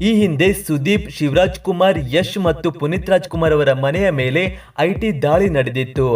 ಈ ಹಿಂದೆ ಸುದೀಪ್, ಶಿವರಾಜ್ ಕುಮಾರ್, ಯಶ್ ಮತ್ತು ಪುನೀತ್ ರಾಜ್ಕುಮಾರ್ ಅವರ ಮನೆಯ ಮೇಲೆ ಐಟಿ ದಾಳಿ ನಡೆದಿತ್ತು.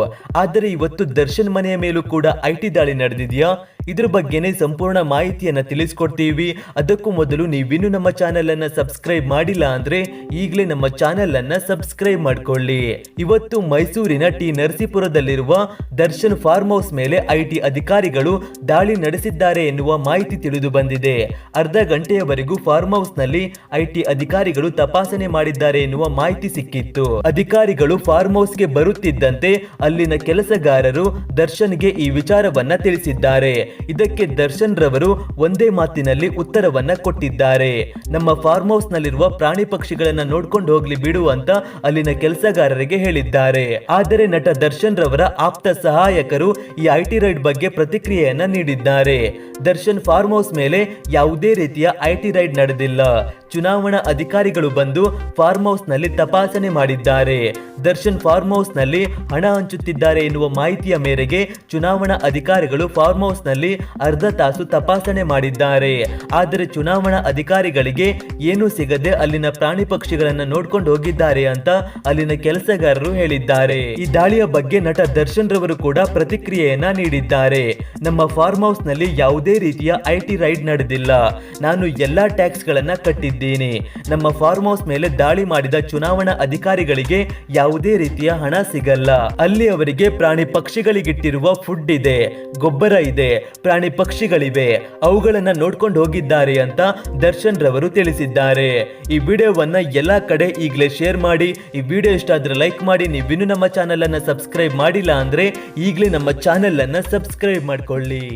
ಆದರೆ ಇವತ್ತು ದರ್ಶನ್ ಮನೆಯ ಮೇಲೂ ಕೂಡ ಐಟಿ ದಾಳಿ ನಡೆದಿದೆಯಾ? ಇದ್ರ ಬಗ್ಗೆನೇ ಸಂಪೂರ್ಣ ಮಾಹಿತಿಯನ್ನ ತಿಳಿಸ್ಕೊಡ್ತೀವಿ. ಅದಕ್ಕೂ ಮೊದಲು ನೀವಿನ್ನು ನಮ್ಮ ಚಾನೆಲ್ ಅನ್ನ ಸಬ್ಸ್ಕ್ರೈಬ್ ಮಾಡಿಲ್ಲ ಅಂದ್ರೆ ಈಗಲೇ ನಮ್ಮ ಚಾನೆಲ್ ಅನ್ನ ಸಬ್ಸ್ಕ್ರೈಬ್ ಮಾಡ್ಕೊಳ್ಳಿ. ಇವತ್ತು ಮೈಸೂರಿನ ಟಿ ನರಸೀಪುರದಲ್ಲಿರುವ ದರ್ಶನ್ ಫಾರ್ಮ್ ಹೌಸ್ ಮೇಲೆ ಐಟಿ ಅಧಿಕಾರಿಗಳು ದಾಳಿ ನಡೆಸಿದ್ದಾರೆ ಎನ್ನುವ ಮಾಹಿತಿ ತಿಳಿದು ಬಂದಿದೆ. ಅರ್ಧ ಗಂಟೆಯವರೆಗೂ ಫಾರ್ಮ್ ಹೌಸ್ ನಲ್ಲಿ ಐಟಿ ಅಧಿಕಾರಿಗಳು ತಪಾಸಣೆ ಮಾಡಿದ್ದಾರೆ ಎನ್ನುವ ಮಾಹಿತಿ ಸಿಕ್ಕಿತ್ತು. ಅಧಿಕಾರಿಗಳು ಫಾರ್ಮ್ ಹೌಸ್ ಗೆ ಬರುತ್ತಿದ್ದಂತೆ ಅಲ್ಲಿನ ಕೆಲಸಗಾರರು ದರ್ಶನ್ಗೆ ಈ ವಿಚಾರವನ್ನ ತಿಳಿಸಿದ್ದಾರೆ. ಇದಕ್ಕೆ ದರ್ಶನ್ ರವರು ಒಂದೇ ಮಾತಿನಲ್ಲಿ ಉತ್ತರವನ್ನ ಕೊಟ್ಟಿದ್ದಾರೆ. ನಮ್ಮ ಫಾರ್ಮ್ ಹೌಸ್ ನಲ್ಲಿರುವ ಪ್ರಾಣಿ ಪಕ್ಷಿಗಳನ್ನ ನೋಡ್ಕೊಂಡು ಹೋಗ್ಲಿ ಬಿಡು ಅಂತ ಅಲ್ಲಿನ ಕೆಲಸಗಾರರಿಗೆ ಹೇಳಿದ್ದಾರೆ. ಆದರೆ ನಟ ದರ್ಶನ್ ರವರ ಆಪ್ತ ಸಹಾಯಕರು ಈ ಐಟಿ ರೈಡ್ ಬಗ್ಗೆ ಪ್ರತಿಕ್ರಿಯೆಯನ್ನ ನೀಡಿದ್ದಾರೆ. ದರ್ಶನ್ ಫಾರ್ಮ್ ಹೌಸ್ ಮೇಲೆ ಯಾವುದೇ ರೀತಿಯ ಐಟಿ ರೈಡ್ ನಡೆದಿಲ್ಲ. ಚುನಾವಣಾ ಅಧಿಕಾರಿಗಳು ಬಂದು ಫಾರ್ಮ್ ಹೌಸ್ ನಲ್ಲಿ ತಪಾಸಣೆ ಮಾಡಿದ್ದಾರೆ. ದರ್ಶನ್ ಫಾರ್ಮ್ ಹೌಸ್ ನಲ್ಲಿ ಹಣ ಹಂಚುತ್ತಿದ್ದಾರೆ ಎನ್ನುವ ಮಾಹಿತಿಯ ಮೇರೆಗೆ ಚುನಾವಣಾ ಅಧಿಕಾರಿಗಳು ಫಾರ್ಮ್ ಹೌಸ್ ನಲ್ಲಿ ಅರ್ಧ ತಾಸು ತಪಾಸಣೆ ಮಾಡಿದ್ದಾರೆ. ಆದರೆ ಚುನಾವಣಾ ಅಧಿಕಾರಿಗಳಿಗೆ ಏನೂ ಸಿಗದೆ ಅಲ್ಲಿನ ಪ್ರಾಣಿ ಪಕ್ಷಿಗಳನ್ನ ನೋಡ್ಕೊಂಡು ಹೋಗಿದ್ದಾರೆ ಅಂತ ಅಲ್ಲಿನ ಕೆಲಸಗಾರರು ಹೇಳಿದ್ದಾರೆ. ಈ ದಾಳಿಯ ಬಗ್ಗೆ ನಟ ದರ್ಶನ್ ರವರು ಕೂಡ ಪ್ರತಿಕ್ರಿಯೆಯನ್ನ ನೀಡಿದ್ದಾರೆ. ನಮ್ಮ ಫಾರ್ಮ್ ಹೌಸ್ ನಲ್ಲಿ ಯಾವುದೇ ರೀತಿಯ ಐಟಿ ರೈಡ್ ನಡೆದಿಲ್ಲ. ನಾನು ಎಲ್ಲಾ ಟ್ಯಾಕ್ಸ್ ಗಳನ್ನ ಕಟ್ಟಿದ್ದೇನೆ. ನಮ್ಮ ಫಾರ್ಮ್ ಹೌಸ್ ಮೇಲೆ ದಾಳಿ ಮಾಡಿದ ಚುನಾವಣಾ ಅಧಿಕಾರಿಗಳಿಗೆ ಯಾವುದೇ ರೀತಿಯ ಹಣ ಸಿಗಲ್ಲ. ಅಲ್ಲಿ ಅವರಿಗೆ ಪ್ರಾಣಿ ಪಕ್ಷಿಗಳಿಗಿಟ್ಟಿರುವ ಫುಡ್ ಇದೆ, ಗೊಬ್ಬರ ಇದೆ, ಪ್ರಾಣಿ ಪಕ್ಷಿಗಳಿವೆ, ಅವುಗಳನ್ನ ನೋಡ್ಕೊಂಡು ಹೋಗಿದ್ದಾರೆ ಅಂತ ದರ್ಶನ್ ರವರು ತಿಳಿಸಿದ್ದಾರೆ. ಈ ವಿಡಿಯೋವನ್ನ ಎಲ್ಲಾ ಕಡೆ ಈಗಲೇ ಶೇರ್ ಮಾಡಿ. ಈ ವಿಡಿಯೋ ಇಷ್ಟ ಆದ್ರೆ ಲೈಕ್ ಮಾಡಿ. ನೀವಿನ್ನೂ ನಮ್ಮ ಚಾನೆಲ್ ಅನ್ನ ಸಬ್ಸ್ಕ್ರೈಬ್ ಮಾಡಿಲ್ಲ ಅಂದ್ರೆ ಈಗಲೇ ನಮ್ಮ ಚಾನೆಲ್ ಅನ್ನ ಸಬ್ಸ್ಕ್ರೈಬ್ ಮಾಡ್ಕೊಳ್ಳಿ.